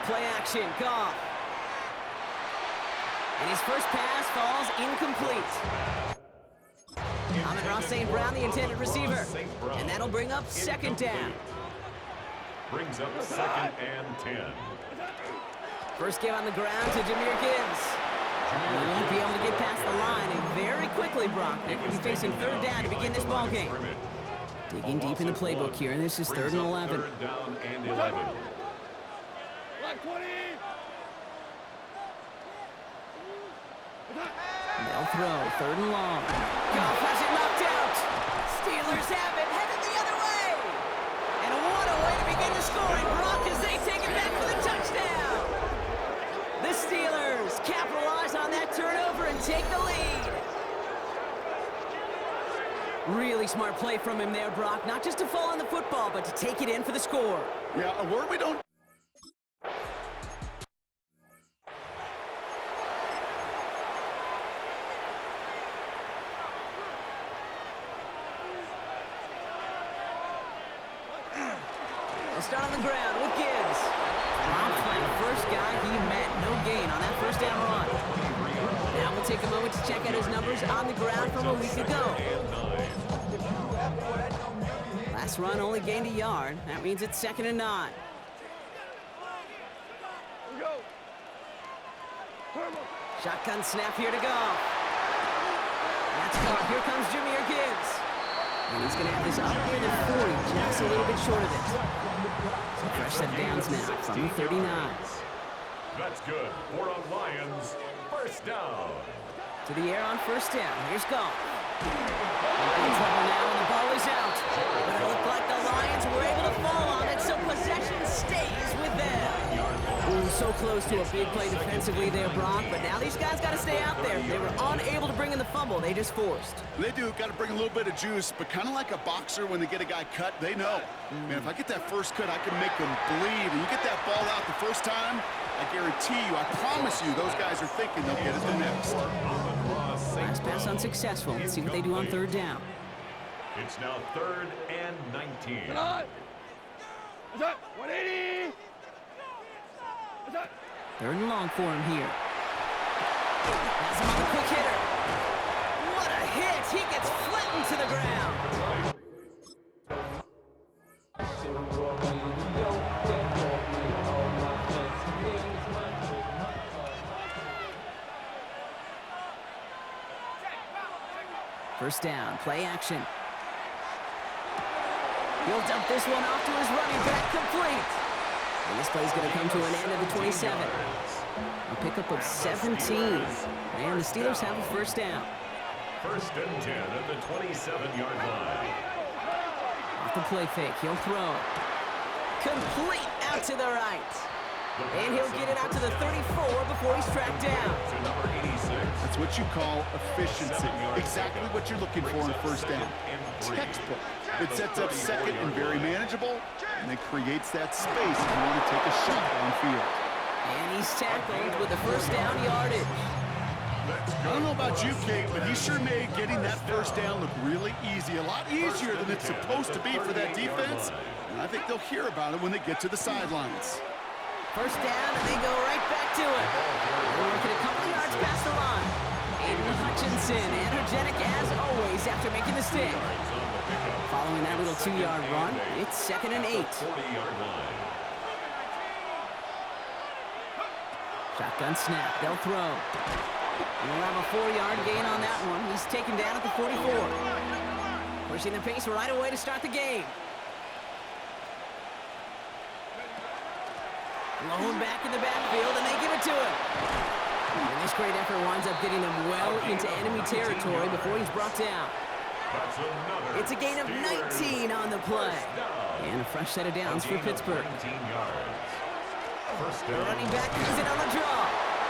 play action. Goff. And his first pass falls incomplete. Amon-Ra St. Brown, the intended receiver. And that'll bring up second down. Brings up second and 10. First give on the ground to Jahmyr Gibbs. He won't be able to get past the line, and very quickly, Brock, they're going to be facing third down to begin this ballgame. Digging deep in the playbook here, and this is third and 11. Third down and 11. They'll throw, third and long. Goff has it knocked out. Steelers have it, headed the other way. And what a way to begin the scoring, Brock, as they take it back for the touchdown. The Steelers capitalize on that turnover and take the lead. Really smart play from him there, Brock. Not just to fall on the football, but to take it in for the score. Yeah, a word we don't... They'll start on the ground with Gibbs. Brock's by the first guy he met. No gain on that first down run. Now we'll take a moment to check out his numbers on the ground from a week ago. Last run only gained a yard. That means it's second and 9. Shotgun snap here to go. That's caught. Here comes Jahmyr Gibbs. And he's going to have this up near the 40, just a little bit short of it. So fresh set of downs now from the 39. That's good. 4 on Lions. First down. To the air on first down. Here's Goff. In trouble now, and the ball is out. But it looked like the Lions were able to fall on it, so possession stays with them. Ooh, so close to a big play defensively there, Brock, but now these guys got to stay out there. They were unable to bring in the fumble. They just forced. They do. Got to bring a little bit of juice, but kind of like a boxer when they get a guy cut, they know. Man, if I get that first cut, I can make them bleed. And you get that ball out the first time, I guarantee you, I promise you, those guys are thinking they'll get it the next. Last pass unsuccessful. Let's see what they do on third down. It's now third and 19. 180. Third and long for him here. That's him on the quick hitter. What a hit! He gets flattened to the ground. First down, play action. He'll dump this one off to his running back, complete. And this play's going to come to an end of the 27. A pickup of 17. And the Steelers have a first down. First and 10 at the 27-yard line. Off the play fake, he'll throw. Complete out to the right. And he'll get it out to the 34 before he's tracked down. To number 86. That's what you call efficiency. Exactly what you're looking for in first down. Textbook. It sets up second and very manageable, and it creates that space if you want to take a shot downfield. And he's tackled with the first down yardage. I don't know about you, Kate, but he sure made getting that first down look really easy. A lot easier than it's supposed to be for that defense. And I think they'll hear about it when they get to the sidelines. First down, and they go right back to it. They're working a couple yards past the line. Aiden Hutchinson, energetic as always after making the stick. Following that little 2-yard run, it's second and 8. 40-yard line. Shotgun snap, they'll throw. And we'll have a 4-yard gain on that one. He's taken down at the 44. Pushing the pace right away to start the game. Blown back in the backfield, and they give it to him. And this great effort winds up getting him well into enemy territory before he's brought down. It's a gain of 19 on the play. And a fresh set of downs for Pittsburgh. The running back uses it on the draw.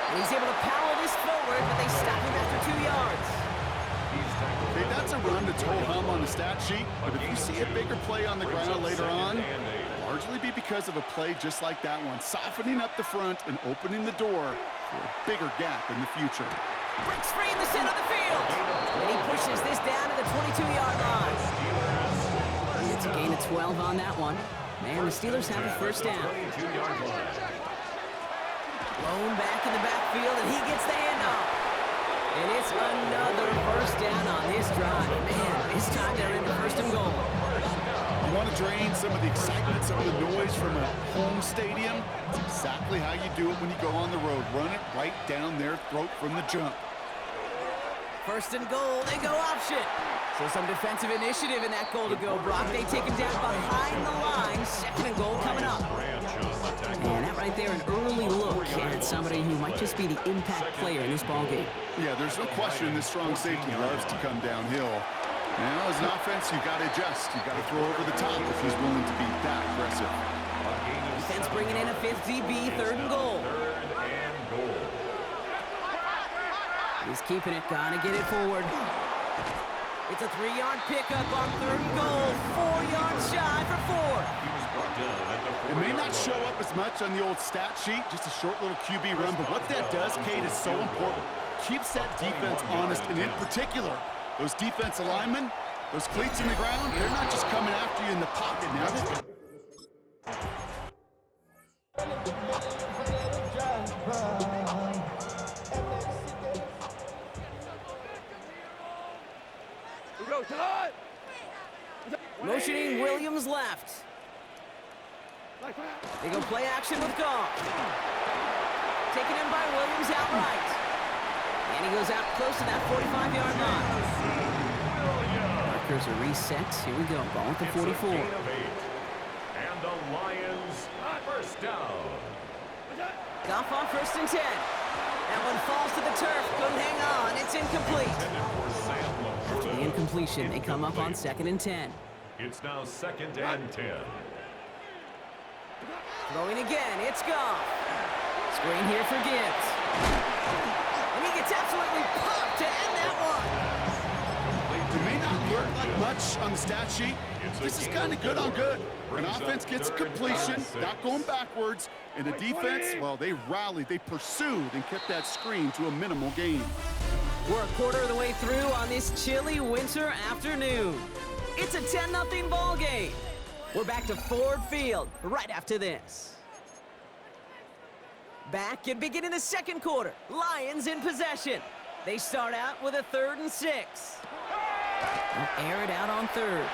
And he's able to power this forward, but they stop him after 2 yards. Okay, that's a run that's ho-hum on the stat sheet, but if you see a bigger play on the ground later on, largely be because of a play just like that one, softening up the front and opening the door for a bigger gap in the future. Breaks free in the center of the field. And he pushes this down to the 22-yard line. It's a gain of 12 on that one. And the Steelers have a first down. Thrown back in the backfield, and he gets the handoff. And it's another first down on this drive. Man, this time they're in the first and goal. You want to drain some of the excitement, some of the noise from a home stadium? It's exactly how you do it when you go on the road. Run it right down their throat from the jump. First and goal, they go option. So some defensive initiative in that goal to go, Brock. They take him down behind the line. Second and goal coming up. And that right there, an early look at somebody who might just be the impact player in this ballgame. Yeah, there's no question this strong safety loves to come downhill. Now, as an offense, you've got to adjust. You've got to throw over the top if he's willing to be that aggressive. Defense bringing in a fifth DB, third and goal. He's keeping it, gonna get it forward. It's a 3-yard pickup on third and goal. 4 yards shy for 4. It may not show up as much on the old stat sheet, just a short little QB run, but what that does, Kate, is so important. Keeps that defense honest, and in particular, those defense linemen, those cleats in the ground, they're not just coming after you in the pocket now. Motioning Williams left. They go play action with Goff. Taken in by Williams outright. And he goes out close to that 45-yard line. Markers are reset. Here we go. Ball at the 44. And the Lions first down. Goff on first and 10. That one falls to the turf. Couldn't hang on. It's incomplete. After the incompletion, they come up on second and 10. It's now second and 10. Throwing again. It's Goff. Screen here for Gibbs. And he gets absolutely popped to end that one. It may not look like much on the stat sheet. This is kind of good on good. An offense gets a completion, not going backwards, and the defense, well, they rallied, they pursued, and kept that screen to a minimal gain. We're a quarter of the way through on this chilly winter afternoon. It's a 10-0 ball game. We're back to Ford Field right after this. Back and beginning the second quarter. Lions in possession. They start out with a 3rd and 6. They'll air it out on third.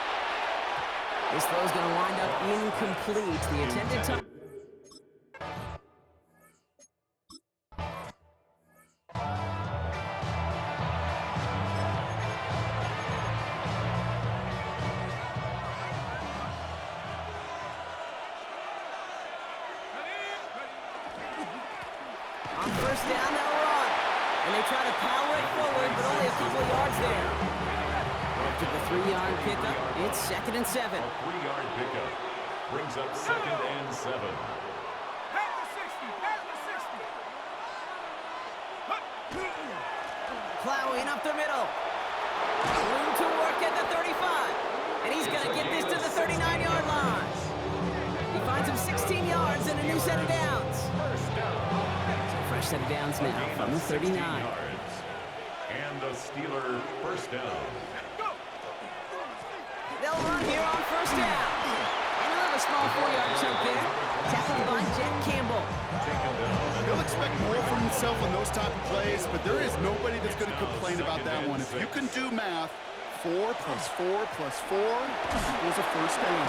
This throw's going to wind up incomplete. The intended time. On first down, they'll run. And they try to power it forward, but only a couple of yards there. After the 3-yard pickup, it's second and 7. A 3-yard pickup brings up second and 7. Plowing up the middle. Room to work at the 35. And he's going to get this to the 39-yard line. He finds him 16 yards and a new set of downs. Fresh set of downs now from the 39. And the Steeler first down. They'll run here on first down. And they'll have a small 4-yard chunk there. Tackled by Jack Campbell. He'll expect more from himself on those type of plays, but there is nobody that's going to complain about that one. If you can do math, 4 plus 4 plus 4 equals a first down.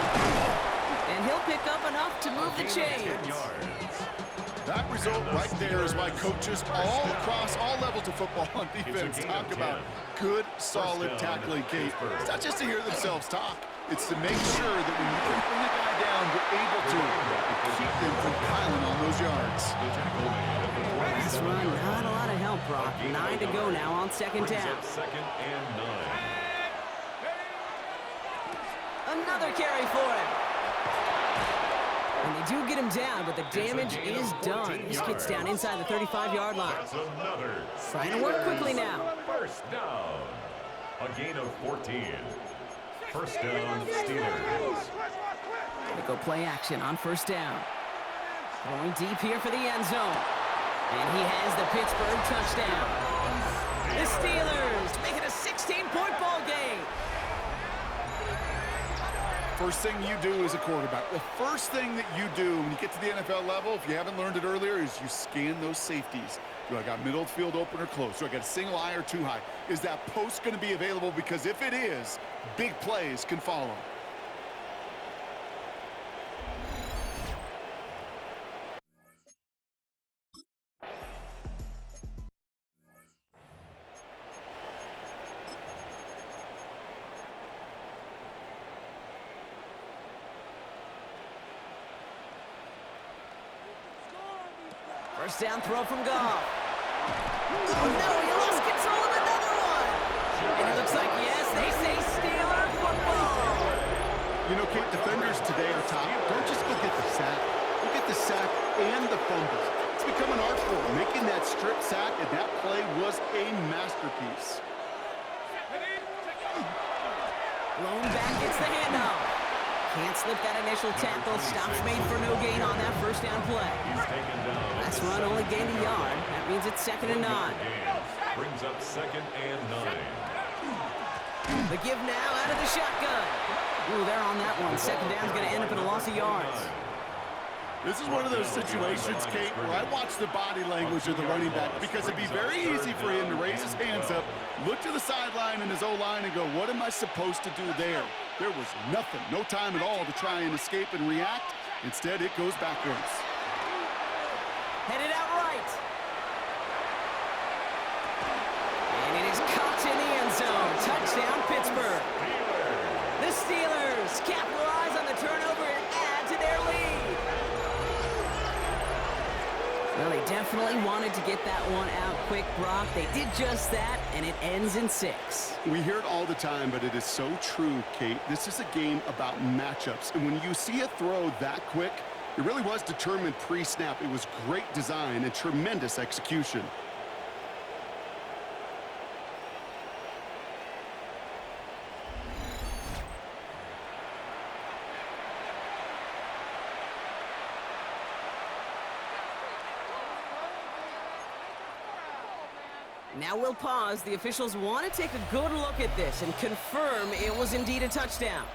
And he'll pick up enough to move the chains. That result right there is why coaches all across all levels of football and defense talk about good, solid tackling, Kate. It's not just to hear themselves talk. It's to make sure that when you can bring a guy down, you're able to keep them from piling on those yards. Last run, not a lot of help, Brock. 9 to go now on second down. Second and 9. Another carry for him. And they do get him down, but the damage is done. This gets down inside the 35-yard line. Trying to work quickly now. First down. A gain of 14. First down, Steelers. They go play action on first down. Going deep here for the end zone. And he has the Pittsburgh touchdown. The Steelers make it a 16-point ball game. first thing you do as a quarterback, the first thing that you do when you get to the NFL level, if you haven't learned it earlier, is you scan those safeties. Do I got middle field open or close? Do I got a single eye or two high? Is that post going to be available? Because if it is, big plays can follow. First down throw from Goff. Oh no, he lost control of another one. And it looks like, yes, they say Steeler football. You know, Kate, defenders today are top. Don't just go get the sack. Go get the sack and the fumble. It's become an art form, making that strip sack, and that play was a masterpiece. Lone back gets the handoff. Can't slip that initial tackle. Stops made for no gain on that first down play. Last run only gained a yard. That means it's 2nd and 9. Brings up 2nd and 9. The give now out of the shotgun. Ooh, they're on that one. 2nd down's going to end up in a loss of yards. This is one of those situations, Kate, where I watch the body language of the running back because it'd be very easy for him to raise his hands up, look to the sideline in his O-line and go, what am I supposed to do there? There was nothing, no time at all to try and escape and react. Instead, it goes backwards. Headed out right. And it is caught in the end zone. Touchdown, Pittsburgh. The Steelers capitalize on the turnover and add to their lead. Well, they definitely wanted to get that one out quick, Brock. They did just that, and it ends in 6. We hear it all the time, but it is so true, Kate. This is a game about matchups. And when you see a throw that quick, it really was determined pre-snap. It was great design and tremendous execution. Now we'll pause. The officials want to take a good look at this and confirm it was indeed a touchdown.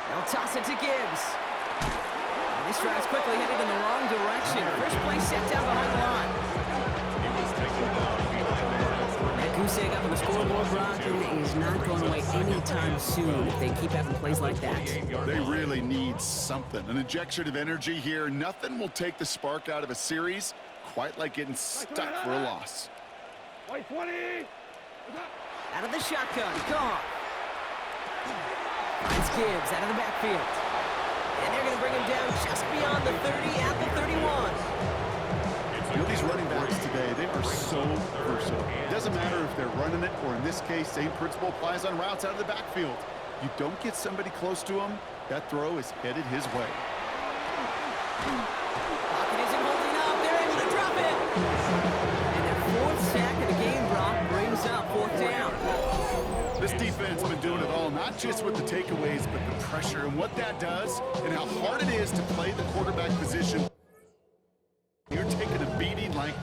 They'll toss it to Gibbs. And this drive's quickly headed in the wrong direction. First play set down behind the line. That goose egg up on the scoreboard, Brock, is not going away anytime soon if they keep having plays like that. They really need something. An injection of energy here. Nothing will take the spark out of a series quite like getting stuck for a loss. Out of the shotgun, Goff. Finds Gibbs out of the backfield. And they're going to bring him down just beyond the 30 at the 31. You know, these running backs today, they are so versatile. It doesn't matter if they're running it, or in this case, same principle applies on routes out of the backfield. You don't get somebody close to him, that throw is headed his way. Pocket isn't holding up. They're able to drop it. And their 4th sack of the game, Brock, brings up 4th down. This defense has been doing it all, not just with the takeaways, but the pressure and what that does and how hard it is to play the quarterback position. You're taking a beating like...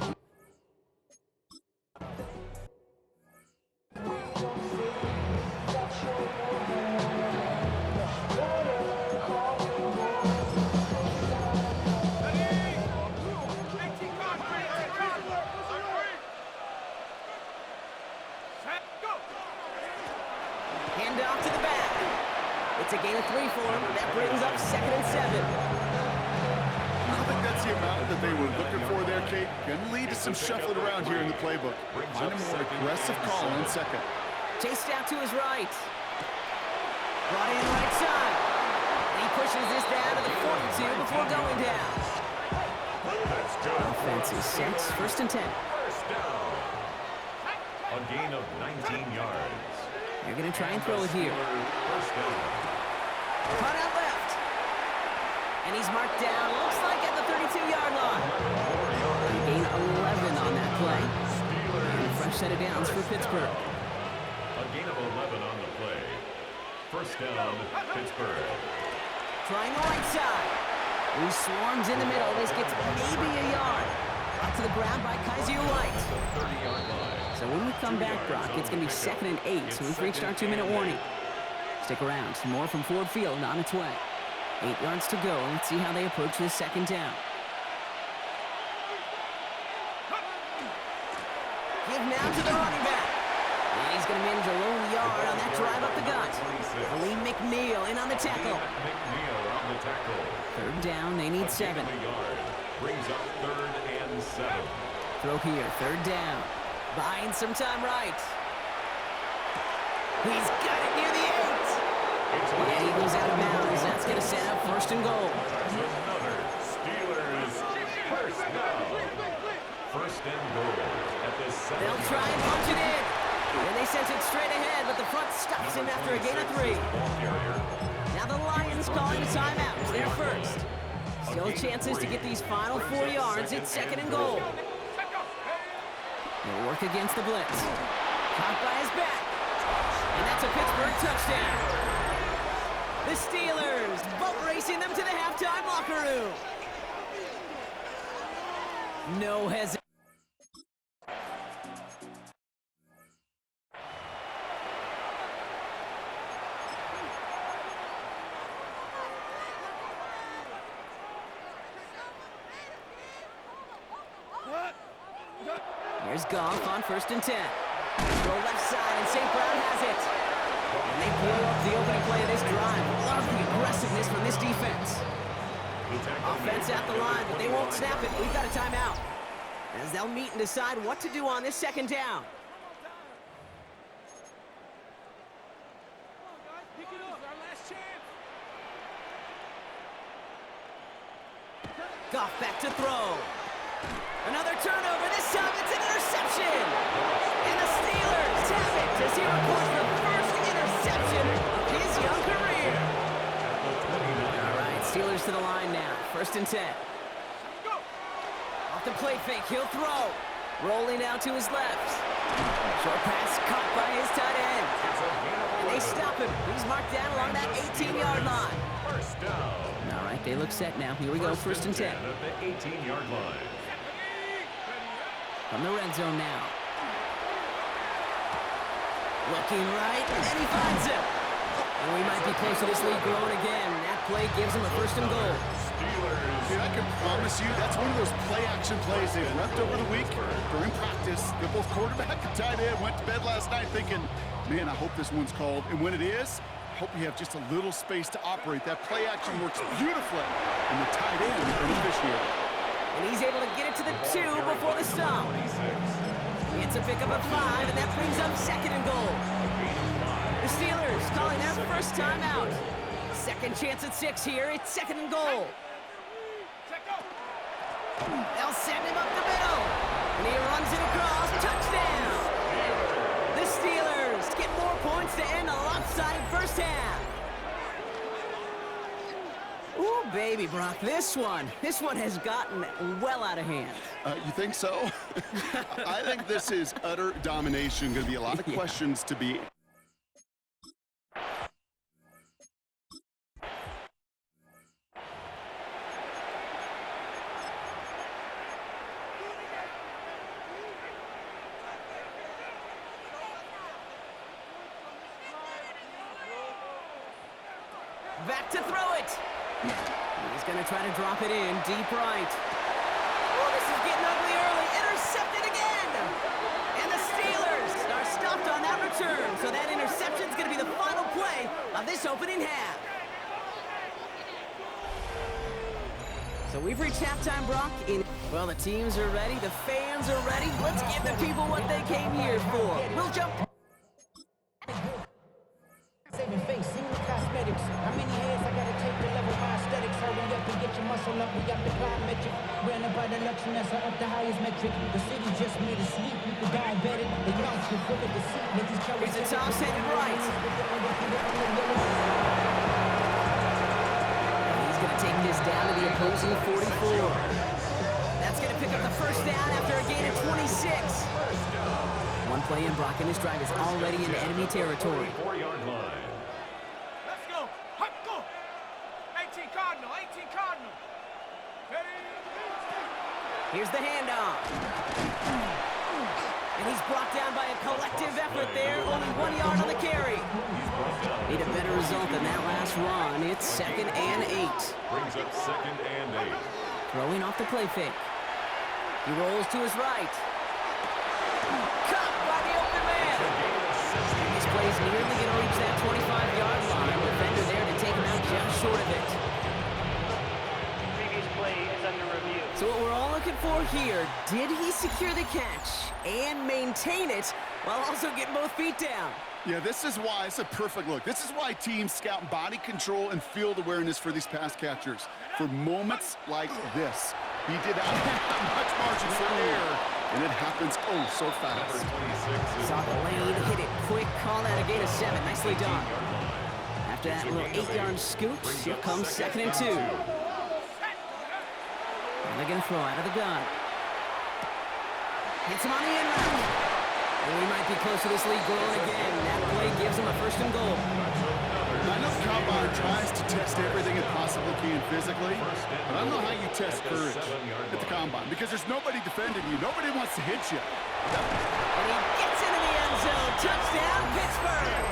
Hand off to the back. It's a gain of 3 for him. That brings up 2nd and 7. I don't think that's the amount that they were looking for there, Kate. Going to lead to some shuffling around here in the playbook. Find a more aggressive call on 2nd. Chased out to his right. Brought in right side. And he pushes this down to the 42 before going down. Offense is set. 1st and 10. First down. A gain of 19 yards. They're going to try and throw it here. First down. Caught out left. And he's marked down, looks like at the 32-yard line. A gain 11 on that play. And a fresh set of downs for Pittsburgh. A gain of 11 on the play. First down, Pittsburgh. Trying the right side. He swarms in the middle. This gets maybe a yard. Up to the ground by Kaiser White. 30-yard line. So when we come back, Brock, it's going to be 2nd and 8. So we've reached our 2-minute warning. Stick around. More from Ford Field on its way. 8 yards to go. Let's see how they approach this 2nd down. Give now to the running back. And he's going to manage a lone yard on that drive up the gut. Lee McNeil in on the tackle. McNeil on the tackle. 3rd down, they need 7. Brings up 3rd and 7. Throw here, 3rd down. Buying some time right. He's got it near the 8. And he goes out of bounds. That's going to set up 1st and goal. Another Steelers first down. 1st and goal at the 7. They'll try and punch it in. And they sent it straight ahead, but the front stops him after a gain of 3. Now the Lions calling a timeout. They're first. Still chances to get these final 4 yards. It's 2nd and goal. They'll work against the blitz. Caught by his back. And that's a Pittsburgh touchdown. The Steelers boat racing them to the halftime locker room. No hesitation. Here's Goff on 1st and 10. Go left side, and St. Brown has it. And they blow up the opening play of this drive. Love the aggressiveness from this defense. Offense at the line, but they won't snap it. We've got a timeout. As they'll meet and decide what to do on this 2nd down. Goff back to throw. Another turnover. This time it's an interception. And the Steelers have it as he records the first interception of his young career. All right, Steelers to the line now. 1st and 10. Off the play fake, he'll throw. Rolling out to his left. Short pass caught by his tight end. And they stop him. He's marked down along that 18-yard line. First down. All right, they look set now. Here we go, 1st and 10. At the 18-yard line. From the red zone now. Looking right, and he finds him. And we might be close to this lead growing again. That play gives him a 1st and goal. Dude, I can promise you that's one of those play-action plays they've repped over the week during practice. They're both quarterback and tight end. Went to bed last night thinking, man, I hope this one's called. And when it is, I hope you have just a little space to operate. That play-action works beautifully. And the tight end is beneficiary. And he's able to get it to the 2 before the stop. It's a pickup of 5, and that brings up 2nd and goal. The Steelers calling their first timeout. 2nd chance at 6 here. It's 2nd and goal. They'll send him up the middle. And he runs it across. Touchdown. The Steelers get more points to end a lopsided first half. Ooh, baby, Brock, this one has gotten well out of hand. You think so? I think this is utter domination. Going to be a lot of questions to be. Back to throw it. He's going to try to drop it in deep right. Oh, this is getting ugly early. Intercepted again. And the Steelers are stopped on that return. So that interception is going to be the final play of this opening half. So we've reached halftime, Brock. Well, the teams are ready. The fans are ready. Let's give the people what they came here for. We'll jump. Saving face, see the cosmetics. How many heads I gotta take to level my aesthetics? Hurry up and get your muscle up. We got the plyometric. Ran up by the luxury, that's up the highest metric. The city just made a sleep. People diabetic. The young should full of deceit. Make these Here's a toss headed right. He's going to take this down to the opposing 44. That's going to pick up the first down after a gain of 26. One play in, Brock, and this drive is already into enemy territory. 4-yard line. Here's the handoff. And he's brought down by a collective effort there. Only 1 yard on the carry. Need a better result than that last run. It's 2nd and 8. Brings up 2nd and 8. Throwing off the play fake. He rolls to his right. Caught by the open man. These plays nearly going to reach that 25-yard line. Defender there to take him out just short of it. Previous play is under review. So what we're all looking for here, did he secure the catch and maintain it while also getting both feet down? Yeah, this is why it's a perfect look. This is why teams scout body control and field awareness for these pass catchers. For moments like this. He did not have much margin for error, and it happens oh so fast. Saw the lane, hit it quick, call that a gain of 7. Nicely done. After that little 8-yard scoop, here comes 2nd and 2. And they're going to throw out of the gun. Hits him on the end route. And we might be close to this lead growing again. That play gives him a 1st and goal. I know the Combine tries to test everything it possibly can physically, but I don't know how you test courage at the Combine because there's nobody defending you. Nobody wants to hit you. And he gets into the end zone. Touchdown, Pittsburgh!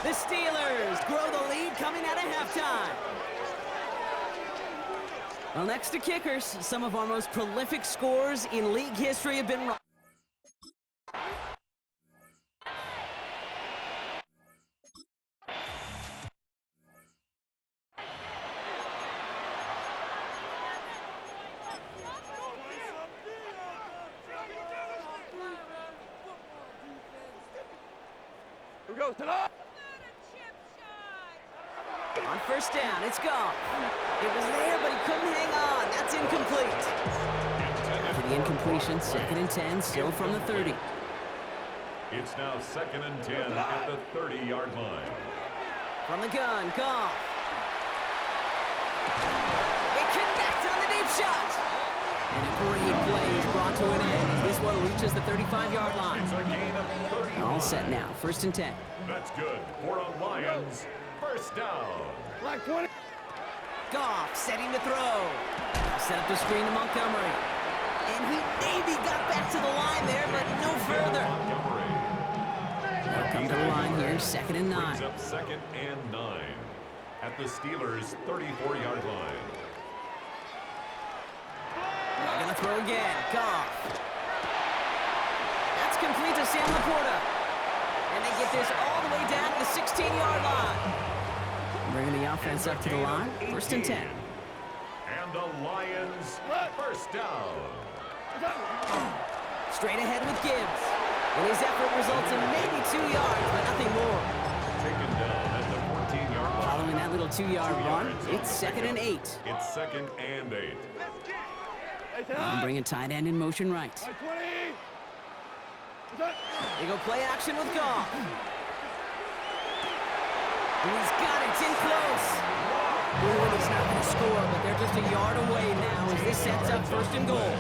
The Steelers grow the lead coming out of halftime. Well, next to kickers, some of our most prolific scorers in league history have been... Who goes to the... On 1st down, it's gone. It was there, but he couldn't hang on. That's incomplete. After the incompletion, 2nd and 10, still from the 30. It's now 2nd and 10 at the 30-yard line. From the gun, Goff. It connects on the deep shot. And a great play is brought to an end. This one reaches the 35-yard line. It's a gain of 30. All set now, 1st and 10. That's good for a Lions 1st down. Black 20. Goff setting to throw. Set up the screen to Montgomery. And he maybe got back to the line there, but no further. Montgomery. They'll come to the line here, 2nd and 9. Brings up 2nd and 9 at the Steelers' 34-yard line. They're going to throw again. Goff. That's complete to Sam Laporta. And they get this all the way down to the 16-yard line. Bringing the offense up to the line. 1st and 10. And the Lions 1st down. Straight ahead with Gibbs. And his effort results in maybe 2 yards, but nothing more. Taken down at the 14-yard line. Following that little 2-yard run, it's 2nd and 8. It's 2nd and 8. And bringing tight end in motion right. They go play action with Goff. And he's got it. It's in close. Ooh, and he's not going to score, but they're just a yard away now as this sets up 1st and goal.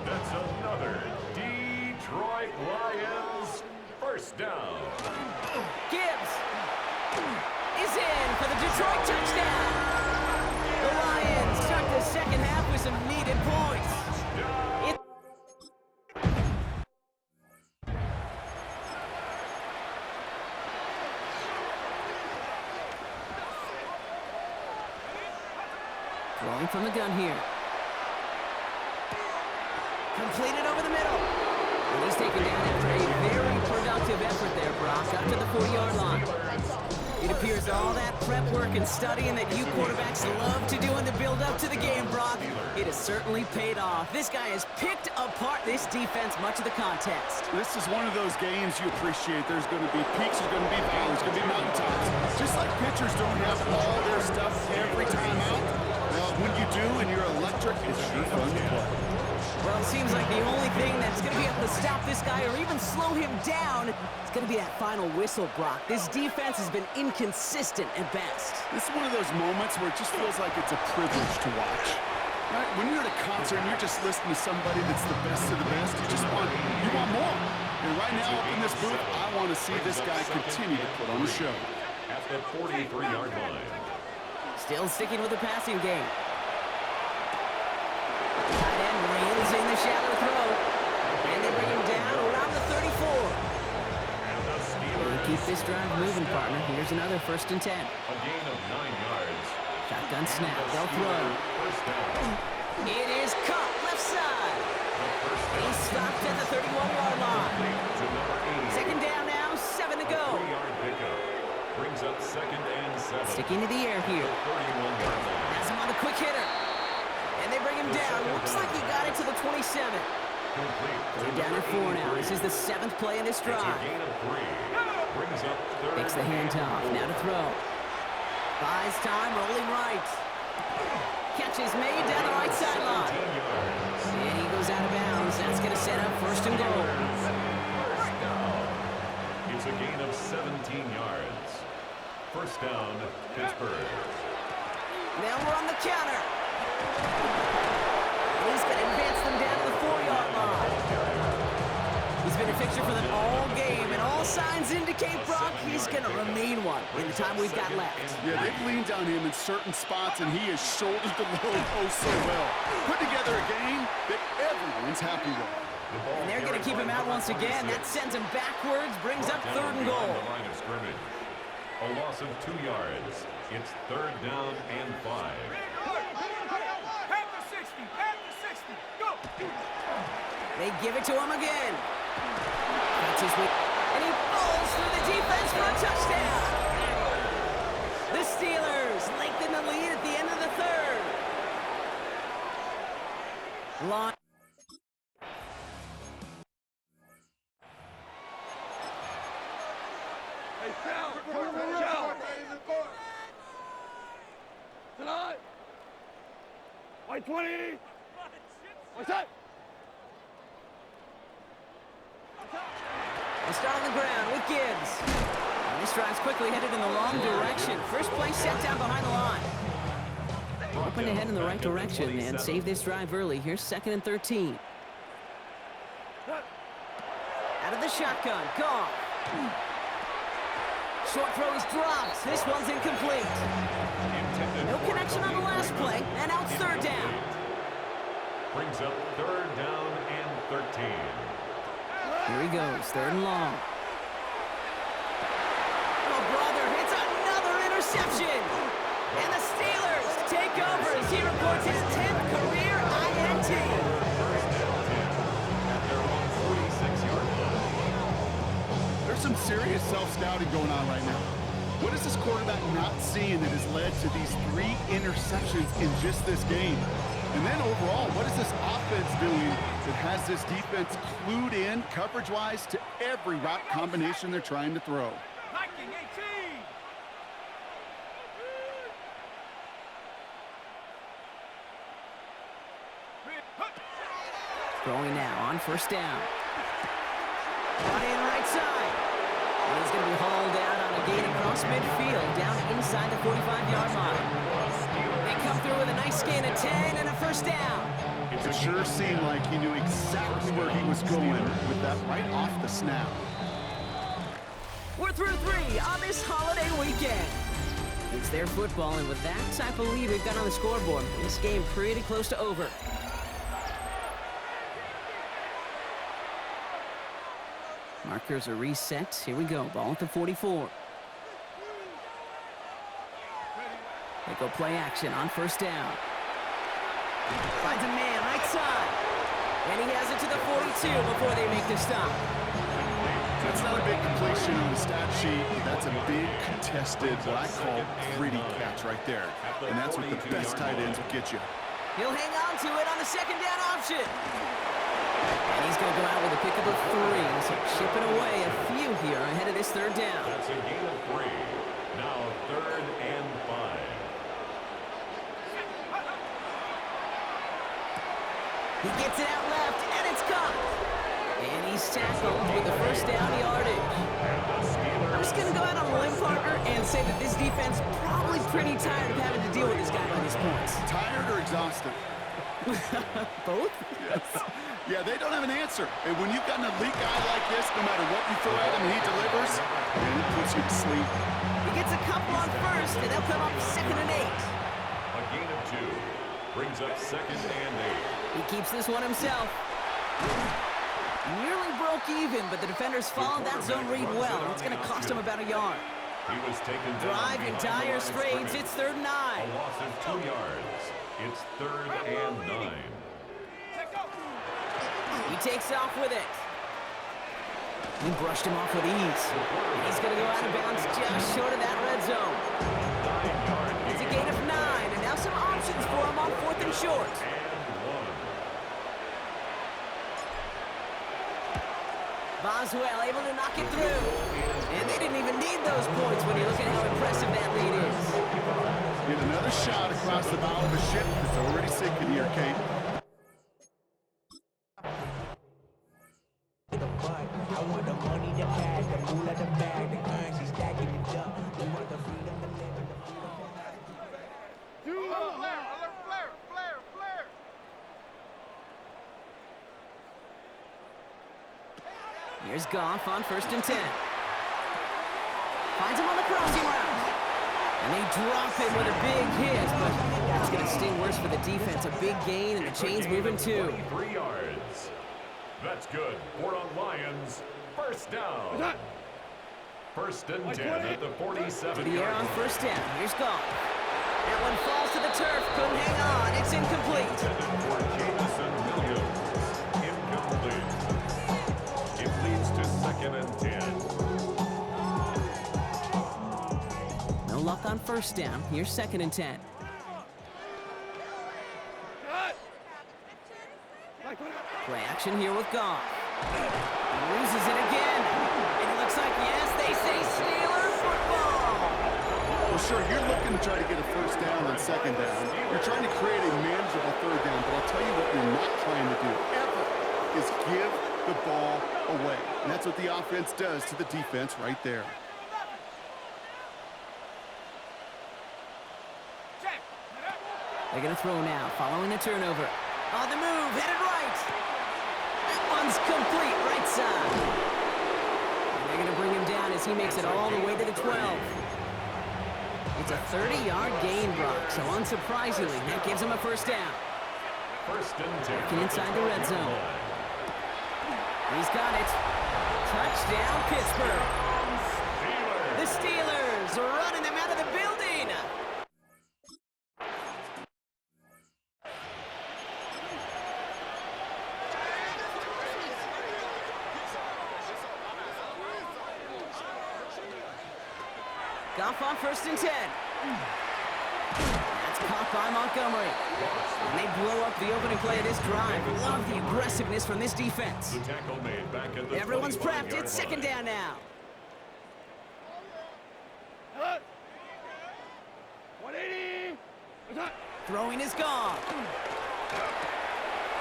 That's another Detroit Lions 1st down. Gibbs is in for the Detroit touchdown. The Lions start the 2nd half with some needed points. Throwing from the gun here. Completed over the middle. And he's taken down after a very productive effort there, Brock, up to the 40-yard line. It appears all that prep work and studying that you quarterbacks love to do in the build-up to the game, Brock, it has certainly paid off. This guy has picked apart this defense much of the contest. This is one of those games you appreciate. There's going to be peaks, there's going to be valleys, there's going to be mountaintops. Just like pitchers don't have all their stuff every time out. Well, when you do and you're electric, it's sure fun to play. Well, it seems like the only thing that's going to be able to stop this guy or even slow him down is going to be that final whistle, Brock. This defense has been inconsistent at best. This is one of those moments where it just feels like it's a privilege to watch. Right? When you're at a concert and you're just listening to somebody that's the best of the best, you want more. And right now up in this booth, I want to see this guy continue to put on a show. At the 43-yard line. Still sticking with the passing game. Tight end Here's another 1st and 10. A gain of 9 yards. Shotgun snap. They'll throw. First down. It is caught left side. He's stopped at the 31-yard line. To number 80. Second down now, 7 to go. 3-yard pickup. Brings up 2nd and 7. Sticking to the air here. 31-yard line. Has him on the quick hitter. And they bring him down. Looks like he got it to the 27. Complete. They're down at 4 now. This is the 7th play in this It's a drive. gain of 3. Brings up 3rd. Takes the handoff. Now to throw. Buys time, rolling right. Catch is made down the right sideline. 17 yards. And he goes out of bounds. That's going to set up 1st and goal. First down. It's a gain of 17 yards. First down, Pittsburgh. Now we're on the counter. And he's going to advance them down to the 4-yard line. He's been a fixture for them all game, and all signs indicate, Brock, he's going to remain one in the time we've got left. Yeah, they've leaned on him in certain spots, and he has shouldered the load oh so well. Put together a game that everyone's happy with. And they're going to keep him out once again. That sends him backwards, brings up 3rd and goal. The line of scrimmage. A loss of 2 yards. It's 3rd down and 5. They give it to him again. Catches with, and he falls through the defense for a touchdown. The Steelers lengthen the lead at the end of the 3rd. Line. Tonight. White 20. What's that? We'll start on the ground with Gibbs. And this drive's quickly headed in the wrong direction. First play set down behind the line. Hoping to head in the right direction and save this drive early. Here's 2nd and 13. Out of the shotgun, Goff. Short throw is dropped. This one's incomplete. No connection on the last play, and now it's 3rd down. Brings up 3rd down and 13. Here he goes, 3rd and long. Oh, brother, it's another interception. And the Steelers take over as he reports his 10th career INT. There's some serious self-scouting going on right now. What is this quarterback not seeing that has led to these 3 interceptions in just this game? And then overall, what is this offense doing that has this defense clued in, coverage-wise, to every route combination they're trying to throw? Throwing now on 1st down. Brought in right side. And he's going to be hauled out on a gain across midfield, down inside the 45-yard line. They come through with a nice gain of 10 and a 1st down. It sure seemed like he knew exactly where he was going with that right off the snap. We're through 3 on this holiday weekend. It's their football, and with that type of lead we've got on the scoreboard, this game pretty close to over. Markers are reset. Here we go. Ball at the 44. They go play action on 1st down. Finds a man right side. And he has it to the 42 before they make the stop. That's not a big completion on the stat sheet. That's a big contested, what I call gritty catch right there. And that's what the best tight ends will get you. He'll hang on to it on the 2nd down option. And he's going to go out with a pickup of 3. So chipping away a few here ahead of this 3rd down. That's a gain of 3. Now 3rd and 5. He gets it out left, and it's caught. And he's tackled with the 1st down yardage. I'm just going to go out on a limb, Parker, and say that this defense probably pretty tired of having to deal with this guy by these points. Tired or exhausted? Both? Yes. Yeah, they don't have an answer. And when you've got an elite guy like this, no matter what you throw at him, he delivers, and it puts you to sleep. He gets a couple on 1st, and they'll come up 2nd and 8. A gain of 2. Brings up 2nd and 8. He keeps this one himself. Nearly broke even, but the defenders followed that zone read well. It's going to cost him about a yard. He was taken down Driving behind the dire line of straits. scrimmage. It's 3rd and 9. A loss of 2 yards. It's 3rd and 9. He takes off with it. He brushed him off with ease. He's going to go out of bounds just short of that red zone. 9-yard It's a gain of 9, and now some options for him on 4th and short. Boswell able to knock it through. And they didn't even need those points when you look at how impressive that lead is. Get another shot across the bow of a ship that's already sinking here, Kate. I want the money, the cash, the moolah, the bag, the currency stacking it up. We want the freedom to live and the freedom to Flare. Here's Goff on 1st and 10. Finds him on the crossing route. And they drop him with a big hit, but that's going to sting worse for the defense. A big gain, and the chain's moving too. 3 yards. That's good. 4 on Lions. First down. 1st and 10 at the 47. To the air on 1st down. Here's Goff. That one falls to the turf. Couldn't hang on. It's incomplete. For Jamison Williams. Incomplete. It leads to 2nd and 10. No luck on 1st down. Here's 2nd and 10. Play action here with Goff. He loses it again. And it looks like, yes, they say Steeler football. Well, sure, you're looking to try to get a 1st down and 2nd down. You're trying to create a manageable 3rd down, but I'll tell you what you're not trying to do ever is give the ball away. And that's what the offense does to the defense right there. They're going to throw now, following the turnover. On the move, headed right. That one's complete, right side. And they're going to bring him down as he makes it all the way to the 12. It's a 30-yard gain, Brock, so unsurprisingly, that gives him a 1st down. 1st and 10. Working inside the red zone. He's got it. Touchdown, Pittsburgh. The Steelers are running them out of the building. Goff on 1st and 10. That's caught by Montgomery. And they blow up the opening play of this drive. Love the aggressiveness from this defense. The tackle made back at the Everyone's prepped. 25-yard It's 2nd line. down now. 180. Throwing is gone.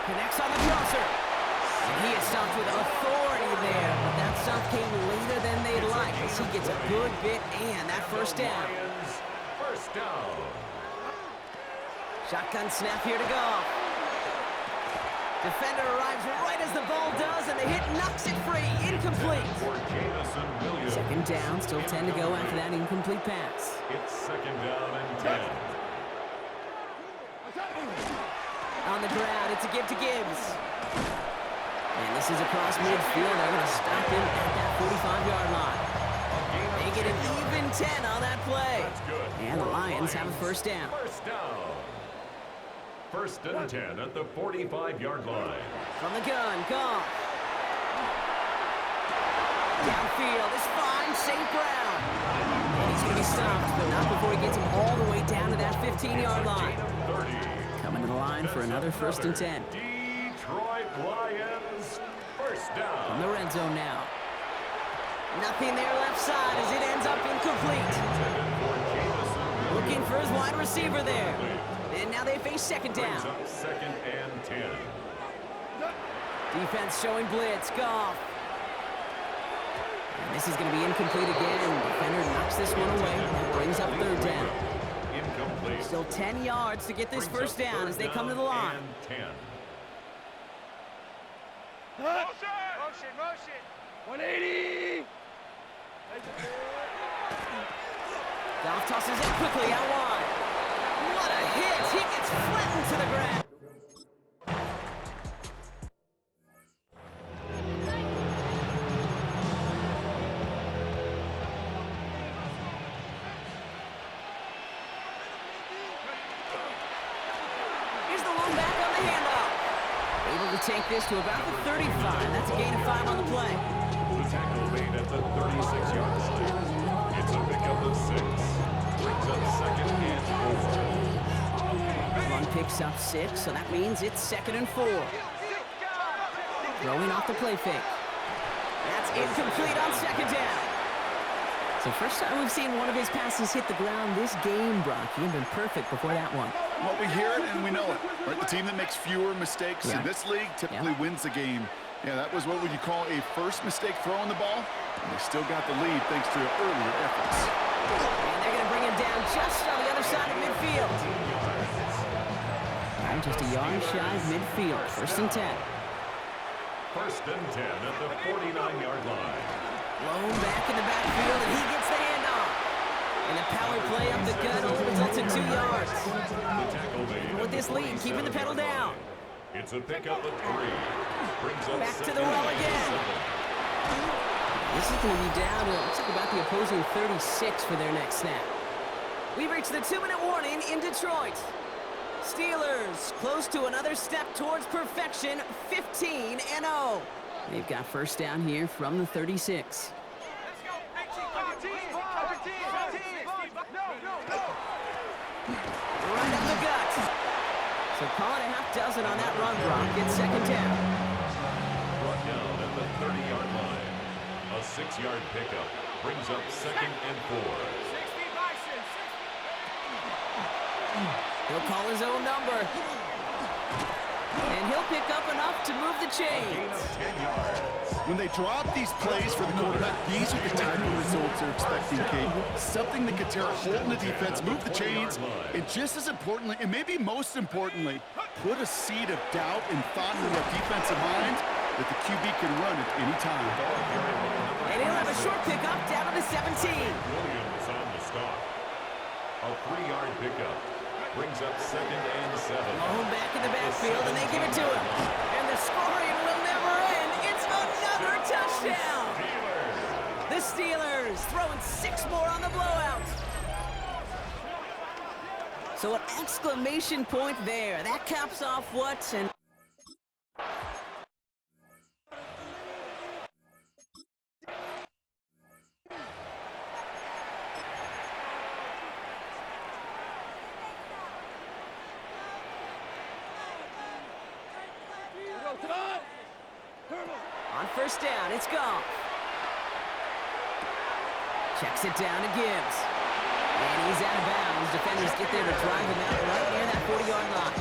Connects on the crosser. And he is stopped with authority there. But that stop came later than they'd like as he gets a good bit and that 1st down. Lions, 1st down. Shotgun snap here to go. Defender arrives right as the ball does, and the hit knocks it free. Incomplete. For Jamison Williams. 2nd down, still 10 to go after that incomplete pass. It's 2nd down and 10. On the ground, it's a give to Gibbs. And this is across midfield. They're going to stop him at that 45-yard line. They get an even 10 on that play. That's good. And the Lions have a 1st down. 1st down. 1st and 10 at the 45-yard line. From the gun, Goff. Downfield is fine, St. Brown. And he's going to be stopped, but not before he gets him all the way down to that 15-yard line. 30. Coming to the line for another 1st and 10. Detroit Lions, 1st down. From the red zone now. Nothing there left side as it ends up incomplete. Looking for his wide receiver there. And now they face 2nd down. Brings up 2nd and 10. Defense showing blitz. Goff. And this is going to be incomplete again. Defender knocks this one away. That brings up 3rd down. Incomplete. Still 10 yards to get this Brings 1st up down as they 3rd come to the down line. and 10. Motion. 180. Goff tosses it quickly out wide. What a hit! He gets flattened to the ground. Able to take this to about the 35. That's a gain of 5 on the play. The tackle made at the 36-yard line. It's a pickup of 6. Brings up second and 4. Run picks up 6, so that means it's 2nd and 4. Throwing off the play fake. That's incomplete on 2nd down. So first time we've seen one of his passes hit the ground this game, Brock. You've been perfect before that one. Well, we hear it and we know it. Right? The team that makes fewer mistakes in this league typically wins the game. Yeah, that was what would you call a first mistake throwing the ball, and they still got the lead thanks to earlier efforts. And they're going to bring him down just on the other side of midfield. I'm just a yard shy of midfield. 1st and 10. 1st and 10 at the 49-yard line. Blown back in the backfield, and he gets the handoff. And a power play up the gut only results in 2 yards. The tackle made With this lead, keeping the pedal down. It's a pickup of 3. Brings up Back to the second well and again. 7. This is going to be down to, it looks like about the opposing 36 for their next snap. We've reached the 2-minute warning in Detroit. Steelers close to another step towards perfection, 15-0. They've got 1st down here from the 36. Right up the gut. So call it a half dozen on that run, Brock. It's 2nd down. Brought down at the 30-yard line. A 6-yard pickup brings up 2nd and 4. He'll call his own number. And he'll pick up enough to move the Gain chains. of 10 yards. When they drop these plays for the quarterback, these are the type of results they're expecting, Kate. Something that could tear a hole in the defense, move the chains, and just as importantly, and maybe most importantly, put a seed of doubt and thought into their defensive mind that the QB can run at any time. And he'll have a short pickup down to the 17. Williams on the stop. A 3-yard pickup brings up 2nd and 7. Blown back in the backfield, and they give it to him. And the scoring will never end. It's another touchdown. The Steelers throwing 6 more on the blowout. So an exclamation point there. That caps off what? And on 1st down, it's gone. Checks it down to Gibbs. And he's out of bounds. Defenders get there to drive him out right near that 40-yard line.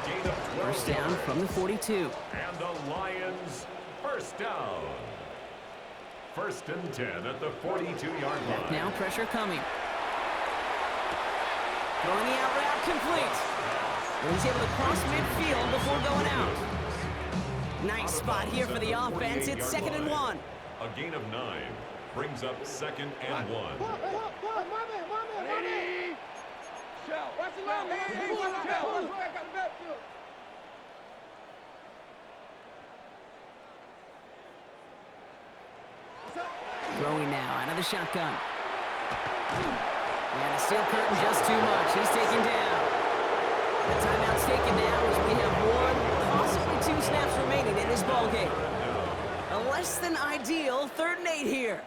Gain of 12 1st down from the 42. And the Lions 1st down. 1st and 10 at the 42-yard line. Now pressure coming. Throwing the out route complete. And he's able to cross midfield before going out. Nice spot here for the offense. It's 2nd and 1. A gain of 9 brings up 2nd and 1. Throwing now out of the shotgun. And a steel curtain just too much. He's taken down. The timeout's taken now as we have 1, possibly 2 snaps remaining in this ballgame. A less than ideal 3rd and 8 here.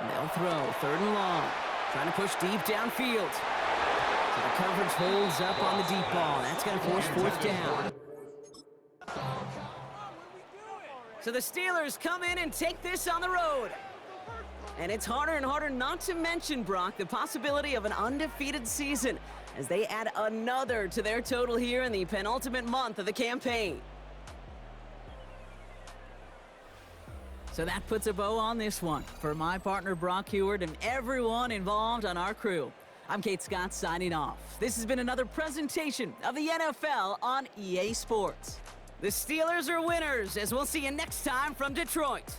They'll throw 3rd and long. Trying to push deep downfield. So the coverage holds up on the deep ball. That's going to force 4th down. So the Steelers come in and take this on the road. And it's harder and harder not to mention, Brock, the possibility of an undefeated season as they add another to their total here in the penultimate month of the campaign. So that puts a bow on this one. For my partner, Brock Heward, and everyone involved on our crew, I'm Kate Scott signing off. This has been another presentation of the NFL on EA Sports. The Steelers are winners, as we'll see you next time from Detroit.